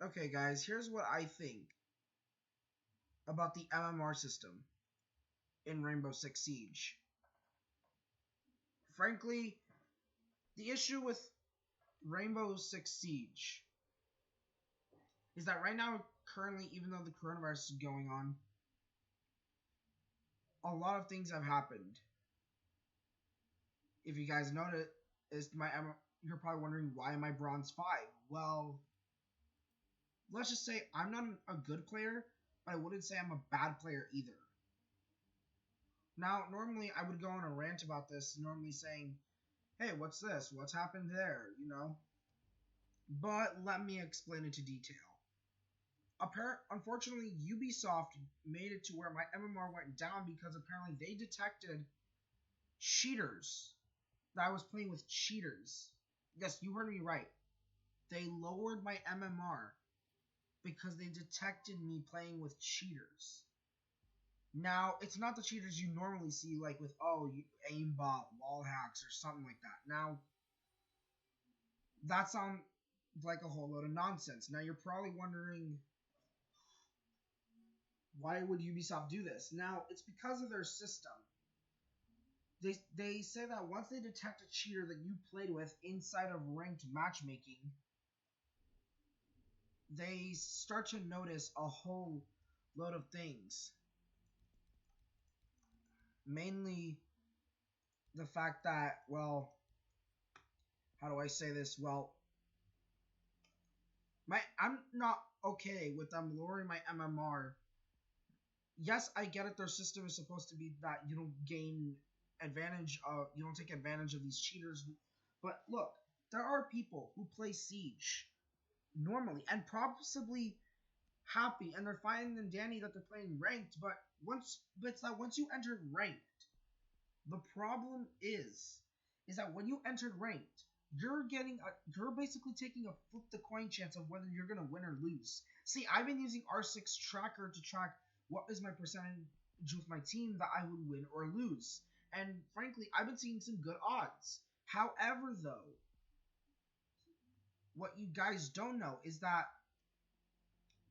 Okay, guys, here's what I think about the MMR system in Rainbow Six Siege. Frankly, the issue with Rainbow Six Siege is that right now, currently, even though the coronavirus is going on, a lot of things have happened. If you guys noticed, you're probably wondering why am I Bronze 5? Well, let's just say I'm not a good player, but I wouldn't say I'm a bad player either. Now, normally I would go on a rant about this, normally saying, hey, what's this? What's happened there? But let me explain it to detail. Unfortunately, Ubisoft made it to where my MMR went down because apparently they detected cheaters. That I was playing with cheaters. Yes, you heard me right. They lowered my MMR because they detected me playing with cheaters. Now, it's not the cheaters you normally see, like with, aimbot, wall hacks, or something like that. Now, that sounds like a whole load of nonsense. Now, you're probably wondering, why would Ubisoft do this? Now, it's because of their system. They say that once they detect a cheater that you played with inside of ranked matchmaking, they start to notice a whole load of things. Mainly the fact that, well, how do I say this? Well, I'm not okay with them lowering my MMR. Yes, I get it. Their system is supposed to be that you don't you don't take advantage of these cheaters. But look, there are people who play Siege normally and possibly happy, and they're fine and dandy that they're playing ranked. But it's that once you enter ranked, the problem is that when you entered ranked, you're basically taking a flip the coin chance of whether you're gonna win or lose. See, I've been using R6 tracker to track what is my percentage with my team that I would win or lose. And frankly, I've been seeing some good odds. However, though, what you guys don't know is that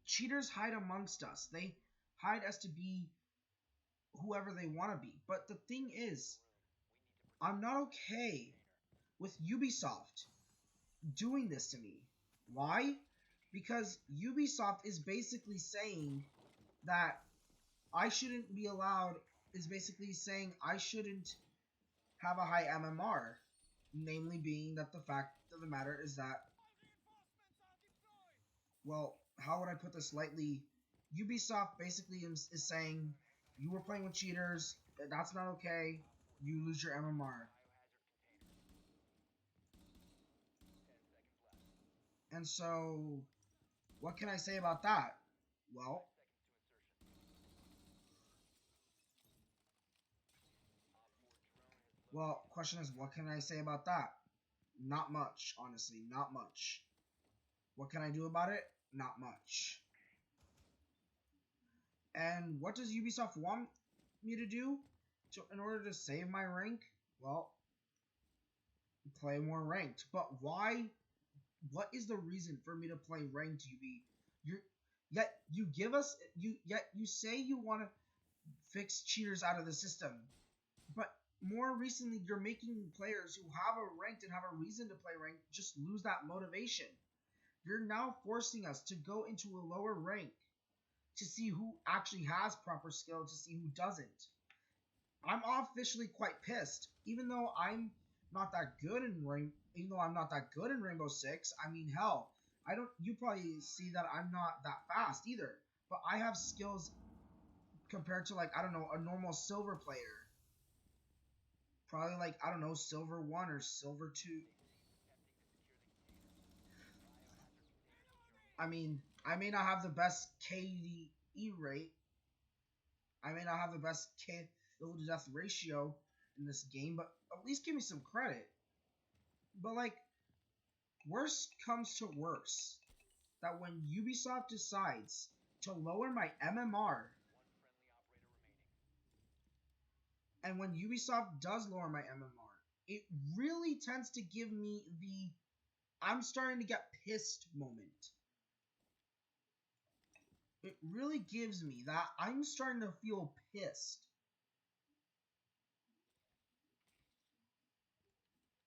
cheaters hide amongst us. They hide us to be whoever they want to be. But the thing is, I'm not okay with Ubisoft doing this to me. Why? Because Ubisoft is basically saying that I shouldn't be allowed, is basically saying I shouldn't have a high MMR. Namely being that the fact of the matter is that, well, how would I put this lightly? Ubisoft basically is saying you were playing with cheaters, that's not okay, you lose your MMR. And so, what can I say about that? Well, question is, what can I say about that? Not much, honestly, not much. What can I do about it? Not much. And what does Ubisoft want me to do in order to save my rank? Well, play more ranked. But why? What is the reason for me to play ranked, UB? Yet you say you want to fix cheaters out of the system, but more recently you're making players who have a ranked and have a reason to play ranked just lose that motivation. You're now forcing us to go into a lower rank to see who actually has proper skill, to see who doesn't. I'm officially quite pissed, even though I'm not that good in Rainbow Six. I mean, hell, I don't. You probably see that I'm not that fast either, but I have skills compared to, like, I don't know, a normal silver player. Probably, like, I don't know, silver 1 or silver 2. I mean, I may not have the best KDE rate. I may not have the best kill to death ratio in this game, but at least give me some credit. But, like, worst comes to worst, that when Ubisoft decides to lower my MMR, and when Ubisoft does lower my MMR, it really tends to give me the I'm starting to get pissed moment. it really gives me that I'm starting to feel pissed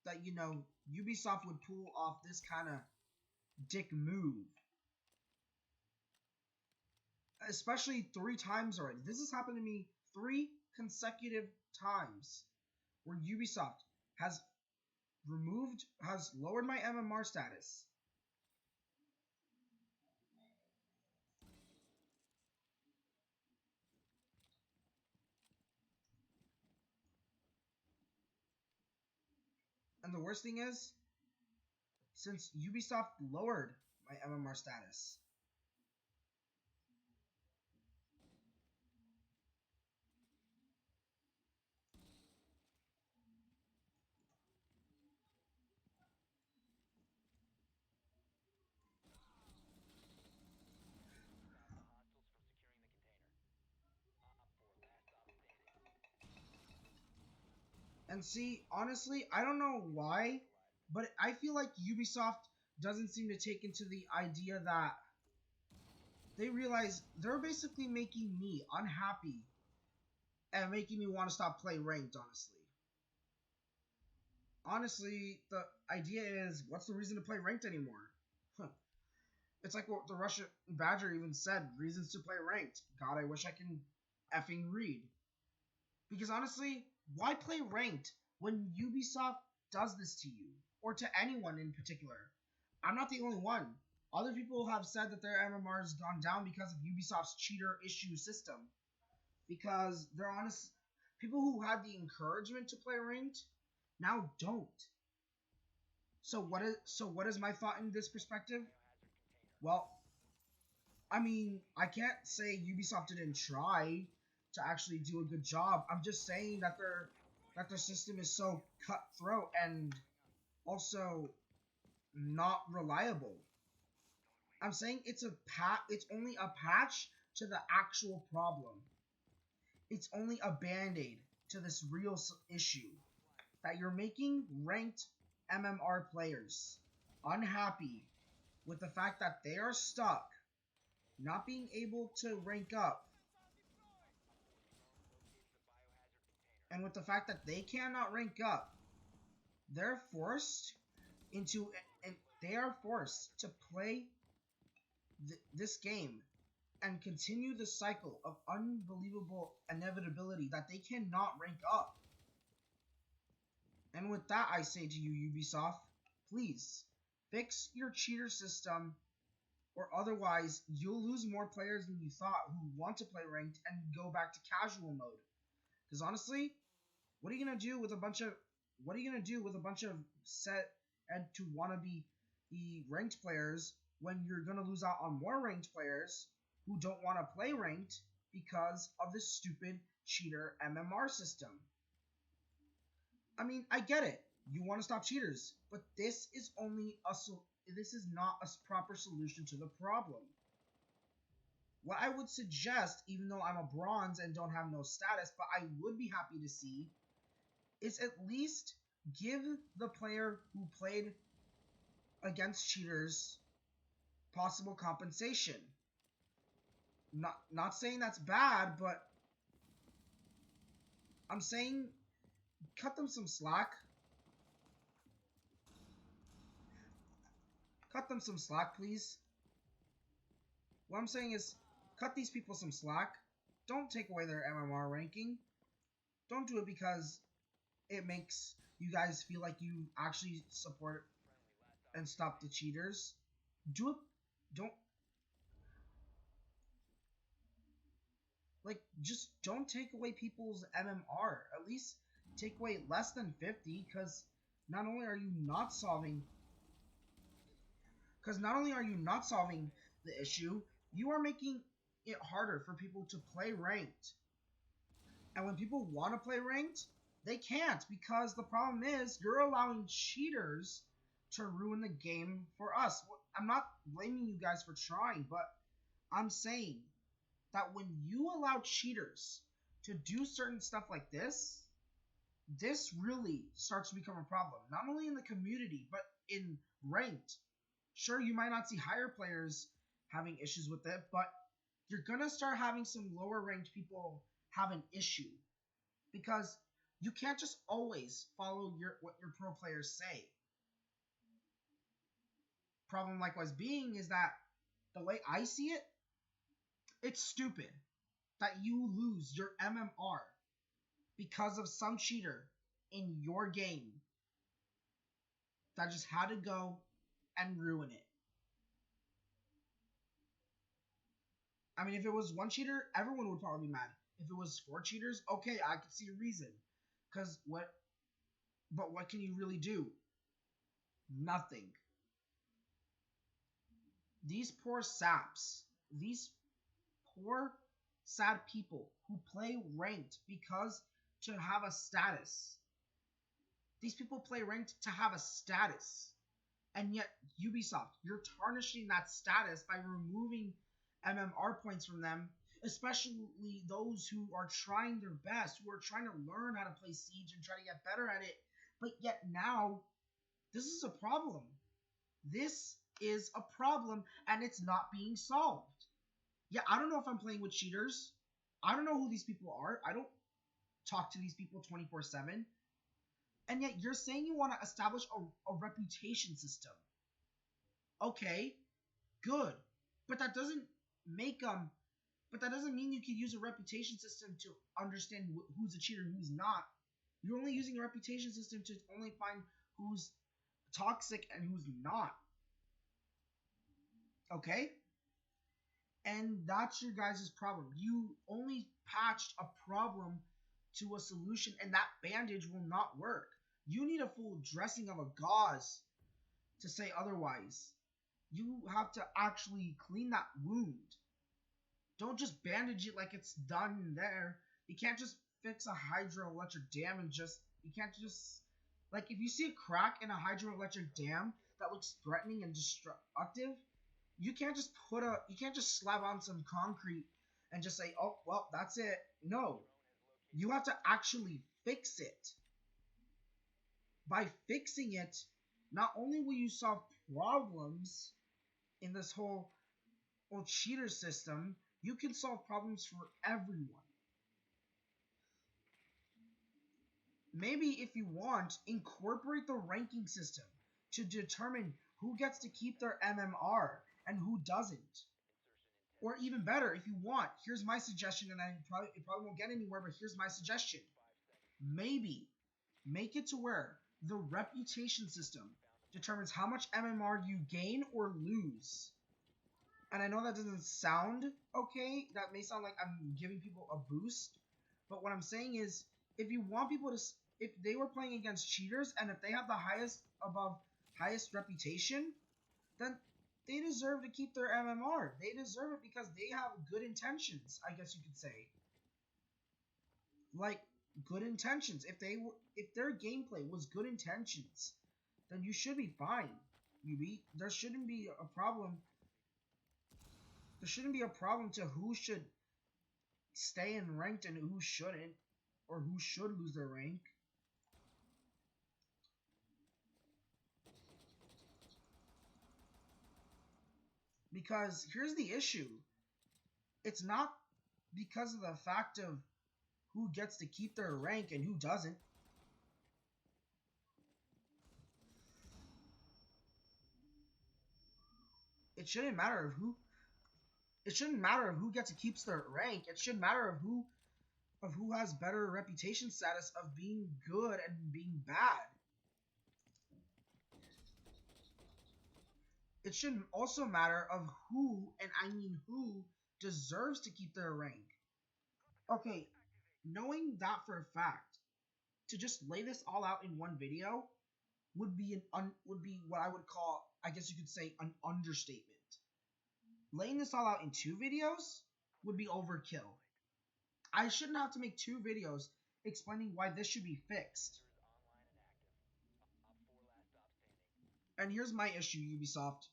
that, Ubisoft would pull off this kind of dick move. Especially 3 times already. This has happened to me 3 consecutive times where Ubisoft has lowered my MMR status. And the worst thing is, since Ubisoft lowered my MMR status, and see, honestly, I don't know why, but I feel like Ubisoft doesn't seem to take into the idea that they realize they're basically making me unhappy and making me want to stop playing ranked, honestly, the idea is, what's the reason to play ranked anymore? Huh. It's like what the Russian Badger even said, reasons to play ranked. God, I wish I can effing read. Because honestly, why play ranked when Ubisoft does this to you? Or to anyone in particular? I'm not the only one. Other people have said that their MMR has gone down because of Ubisoft's cheater issue system. Because they're honest, people who had the encouragement to play ranked now don't. So what is my thought in this perspective? Well, I mean, I can't say Ubisoft didn't try to actually do a good job. I'm just saying that their system is so cutthroat and also not reliable. I'm saying it's only a patch to the actual problem. It's only a band-aid to this real issue that you're making ranked MMR players unhappy with the fact that they are stuck not being able to rank up, and with the fact that they cannot rank up, they're forced into and they are forced to play this game and continue the cycle of unbelievable inevitability that they cannot rank up. And with that, I say to you, Ubisoft, please fix your cheater system, or otherwise you'll lose more players than you thought who want to play ranked and go back to casual mode. Because honestly, what are you gonna do with a bunch of set and to wannabe the ranked players when you're gonna lose out on more ranked players who don't want to play ranked because of this stupid cheater MMR system? I mean, I get it. You want to stop cheaters, but this is not a proper solution to the problem. What I would suggest, even though I'm a bronze and don't have no status, but I would be happy to see, is at least give the player who played against cheaters possible compensation. Not saying that's bad, but I'm saying cut them some slack. Cut them some slack, please. What I'm saying is, cut these people some slack. Don't take away their MMR ranking. Don't do it because it makes you guys feel like you actually support and stop the cheaters. Do it. Just don't take away people's MMR. At least take away less than 50, because not only are you not solving the issue, you are making it harder for people to play ranked. And when people want to play ranked, they can't, because the problem is you're allowing cheaters to ruin the game for us. I'm not blaming you guys for trying, but I'm saying that when you allow cheaters to do certain stuff like this really starts to become a problem. Not only in the community, but in ranked. Sure, you might not see higher players having issues with it, but you're gonna start having some lower ranked people have an issue because you can't just always follow what your pro players say. Problem likewise being is that the way I see it, it's stupid that you lose your MMR because of some cheater in your game that just had to go and ruin it. I mean, if it was one cheater, everyone would probably be mad. If it was 4 cheaters, okay, I could see a reason. But what can you really do? Nothing. These poor saps, these poor, sad people who play ranked because to have a status. These people play ranked to have a status. And yet, Ubisoft, you're tarnishing that status by removing MMR points from them, especially those who are trying their best, who are trying to learn how to play Siege and try to get better at it. But yet now, this is a problem. This is a problem, and it's not being solved. Yeah, I don't know if I'm playing with cheaters. I don't know who these people are. I don't talk to these people 24/7. And yet you're saying you want to establish a reputation system. Okay, good. But that doesn't mean you can use a reputation system to understand who's a cheater and who's not. You're only using a reputation system to only find who's toxic and who's not. Okay? And that's your guys' problem. You only patched a problem to a solution, and that bandage will not work. You need a full dressing of a gauze to say otherwise. You have to actually clean that wound. Don't just bandage it like it's done there. You can't just fix a hydroelectric dam and you can't just, like, if you see a crack in a hydroelectric dam that looks threatening and destructive, you can't just slap on some concrete and just say, oh, well, that's it. No. You have to actually fix it. By fixing it, not only will you solve problems in this whole cheater system, you can solve problems for everyone. Maybe if you want, incorporate the ranking system to determine who gets to keep their MMR and who doesn't. Or even better, if you want, here's my suggestion, and it probably won't get anywhere, but here's my suggestion. Maybe make it to where the reputation system determines how much MMR you gain or lose. And I know that doesn't sound okay. That may sound like I'm giving people a boost. But what I'm saying is, if you want people to, if they were playing against cheaters and if they have the highest reputation, then they deserve to keep their MMR. They deserve it because they have good intentions, I guess you could say. Like, good intentions. If their gameplay was good intentions, then you should be fine. There shouldn't be a problem. There shouldn't be a problem to who should stay in ranked and who shouldn't, or who should lose their rank. Because here's the issue. It's not because of the fact of who gets to keep their rank and who doesn't. It shouldn't matter of who. It shouldn't matter of who gets to keep their rank. It should matter of who has better reputation status of being good and being bad. It should also matter of who, and I mean who, deserves to keep their rank. Okay, knowing that for a fact, to just lay this all out in one video would be what I would call, I guess you could say, an understatement. Laying this all out in 2 videos would be overkill. I shouldn't have to make 2 videos explaining why this should be fixed. And here's my issue, Ubisoft.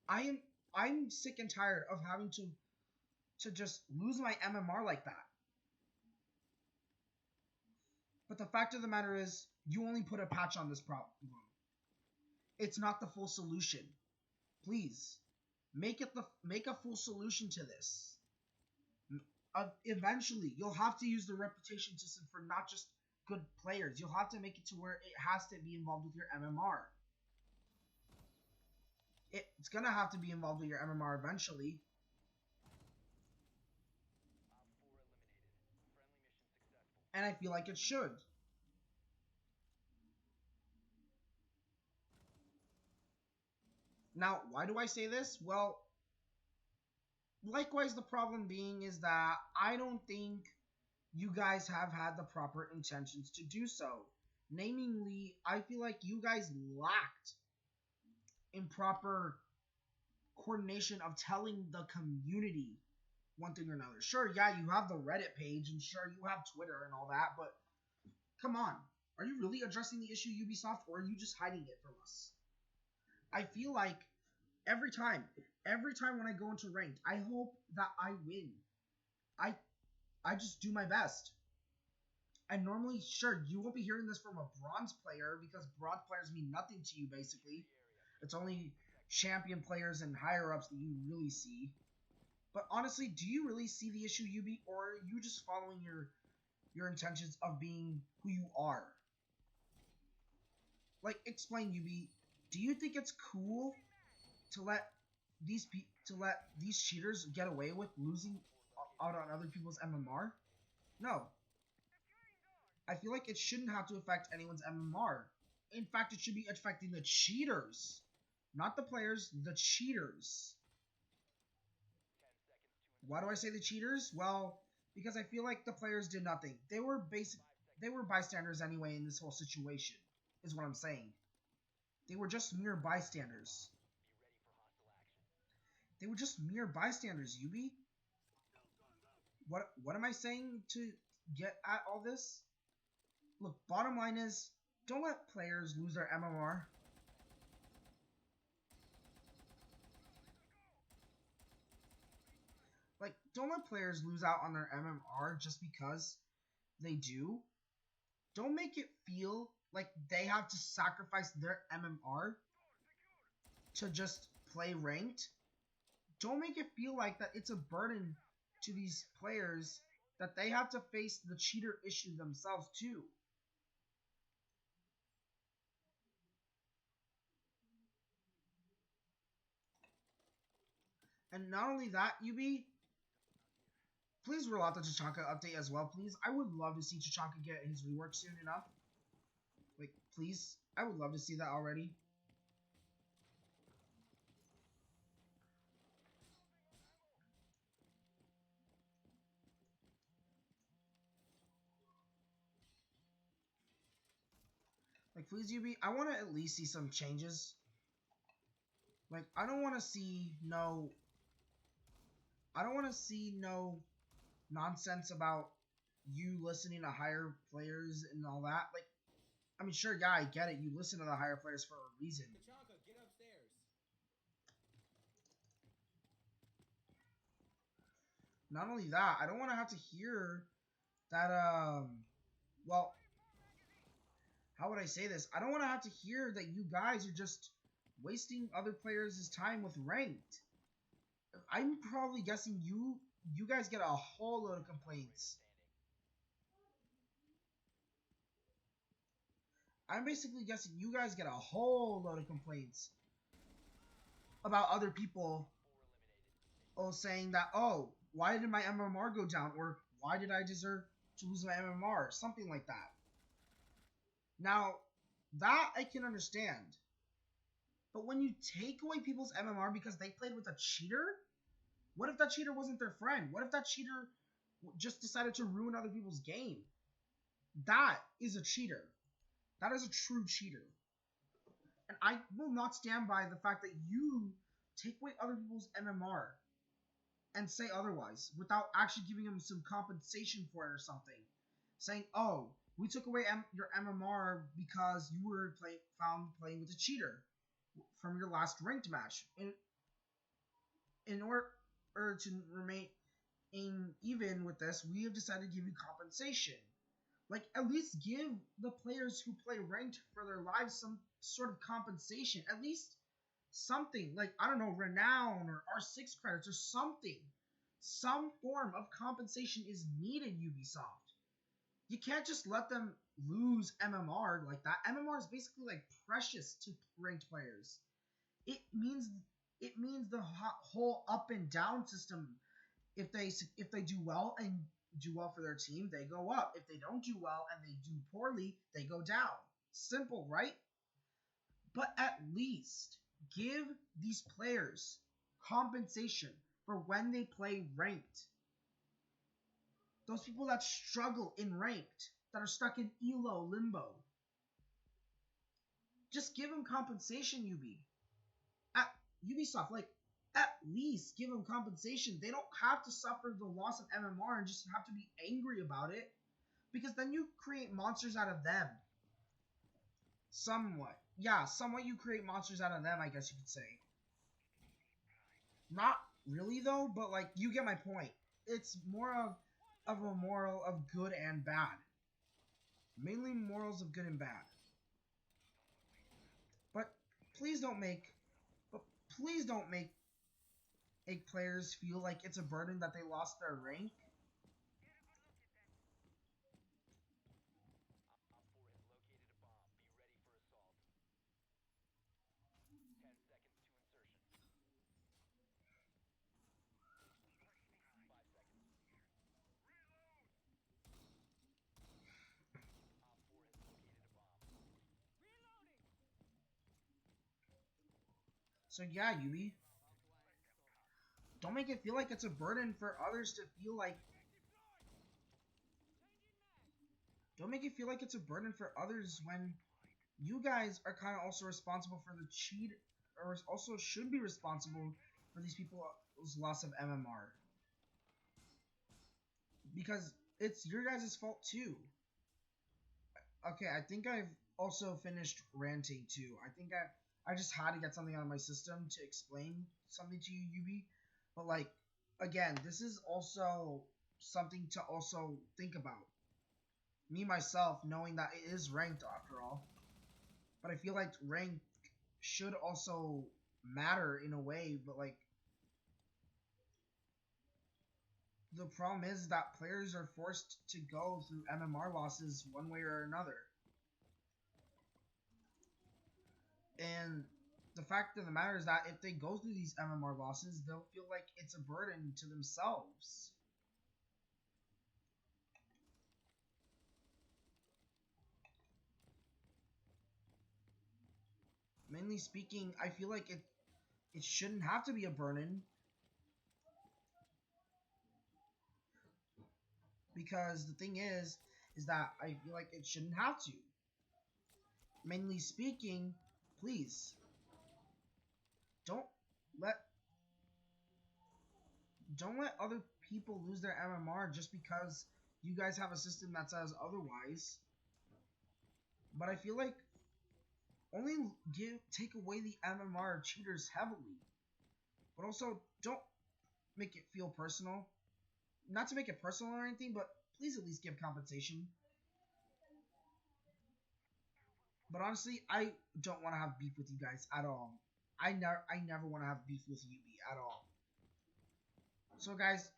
I'm sick and tired of having to just lose my MMR like that. But the fact of the matter is, you only put a patch on this problem. It's not the full solution. Please, make a full solution to this. Eventually, you'll have to use the reputation system for not just good players. You'll have to make it to where it has to be involved with your MMR. It's gonna have to be involved with your MMR eventually. And I feel like it should. Now, why do I say this? Well, likewise, the problem being is that I don't think you guys have had the proper intentions to do so. Namely, I feel like you guys lacked improper coordination of telling the community one thing or another. Sure, yeah, you have the Reddit page, and sure, you have Twitter and all that, but come on. Are you really addressing the issue, Ubisoft, or are you just hiding it from us? I feel like every time when I go into ranked, I hope that I win. I just do my best. And normally, sure, you won't be hearing this from a bronze player because bronze players mean nothing to you, basically. It's only champion players and higher ups that you really see. But honestly, do you really see the issue, Ubi, or are you just following your intentions of being who you are? Like, explain, Ubi. Do you think it's cool to let these cheaters get away with losing out on other people's MMR? No. I feel like it shouldn't have to affect anyone's MMR. In fact, it should be affecting the cheaters. Not the players, the cheaters. Why do I say the cheaters? Well, because I feel like the players did nothing. They were bystanders anyway in this whole situation, is what I'm saying. They were just mere bystanders. They were just mere bystanders, Yubi. What am I saying to get at all this? Look, bottom line is, don't let players lose their MMR. Like, don't let players lose out on their MMR just because they do. Don't make it feel like they have to sacrifice their MMR to just play ranked. Don't make it feel like that it's a burden to these players that they have to face the cheater issue themselves too. And not only that, UB, please roll out the Tachanka update as well, please. I would love to see Tachanka get his rework soon enough. Like, please. I would love to see that already. Like, please, UB, I want to at least see some changes. Like, I don't want to see no nonsense about you listening to higher players and all that. Like, I mean, sure, yeah, I get it. You listen to the higher players for a reason. Tachanka, get upstairs. Not only that, I don't want to have to hear that, well, how would I say this? I don't want to have to hear that you guys are just wasting other players' time with ranked. I'm probably guessing you guys get a whole load of complaints. I'm basically guessing you guys get a whole load of complaints about other people saying that, oh, why did my MMR go down? Or why did I deserve to lose my MMR? Something like that. Now, that I can understand. But when you take away people's MMR because they played with a cheater, what if that cheater wasn't their friend? What if that cheater just decided to ruin other people's game? That is a cheater. That is a true cheater. And I will not stand by the fact that you take away other people's MMR and say otherwise without actually giving them some compensation for it or something. Saying, oh, we took away your MMR because you were found playing with a cheater from your last ranked match. In order to remain even with this, we have decided to give you compensation. Like, at least give the players who play ranked for their lives some sort of compensation. At least something. Like, I don't know, renown or R6 credits or something. Some form of compensation is needed, Ubisoft. You can't just let them lose MMR like that. MMR is basically like precious to ranked players. It means the whole up and down system. If they do well and do well for their team, they go up. If they don't do well and they do poorly, they go down. Simple, right? But at least give these players compensation for when they play ranked. Those people that struggle in ranked, that are stuck in elo limbo. Just give them compensation, At Ubisoft, like, at least give them compensation. They don't have to suffer the loss of MMR and just have to be angry about it, because then you create monsters out of them. Somewhat. Yeah, somewhat you create monsters out of them, I guess you could say. Not really, though, but, like, you get my point. It's more of a moral of good and bad. Mainly morals of good and bad. But please don't make players feel like it's a burden that they lost their rank. So yeah, Yui, don't make it feel like it's a burden for others to feel like. Don't make it feel like it's a burden for others when you guys are kind of also responsible for the cheat, or also should be responsible for these people's loss of MMR. Because it's your guys' fault too. Okay, I think I've also finished ranting too. I think I just had to get something out of my system to explain something to you, Yubi. But like, again, this is also something to also think about. Me myself, knowing that it is ranked after all, but I feel like rank should also matter in a way. But like, the problem is that players are forced to go through MMR losses one way or another. And the fact of the matter is that if they go through these MMR losses, they'll feel like it's a burden to themselves. Mainly speaking, I feel like it shouldn't have to be a burden, because the thing is that I feel like it shouldn't have to. Mainly speaking, please don't let don't let other people lose their MMR just because you guys have a system that says otherwise. But I feel like only take away the MMR cheaters heavily, but also don't make it feel personal. Not to make it personal or anything, but please at least give compensation. But honestly, I don't want to have beef with you guys at all. I never want to have beef with you at all. So guys,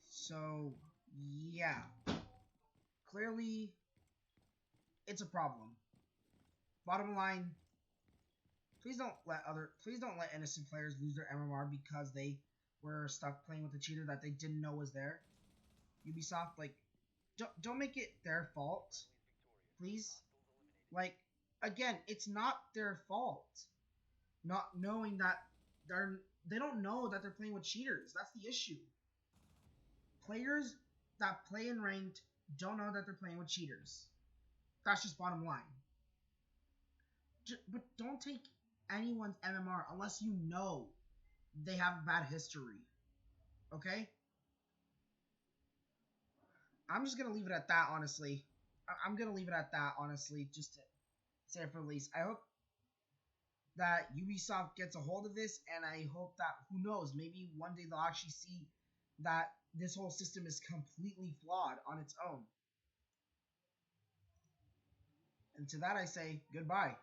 so yeah, clearly it's a problem. Bottom line, please don't let innocent players lose their MMR because they were stuck playing with a cheater that they didn't know was there. Ubisoft, like, don't make it their fault, please. Like, again, it's not their fault not knowing that they don't know that they're playing with cheaters. That's the issue. Players that play in ranked don't know that they're playing with cheaters. That's just bottom line. But don't take anyone's MMR unless you know they have a bad history. Okay? I'm just gonna leave it at that, honestly. I'm gonna leave it at that, honestly, just to say it for the least. I hope that Ubisoft gets a hold of this, and I hope that, who knows, maybe one day they'll actually see that this whole system is completely flawed on its own. And to that I say, goodbye.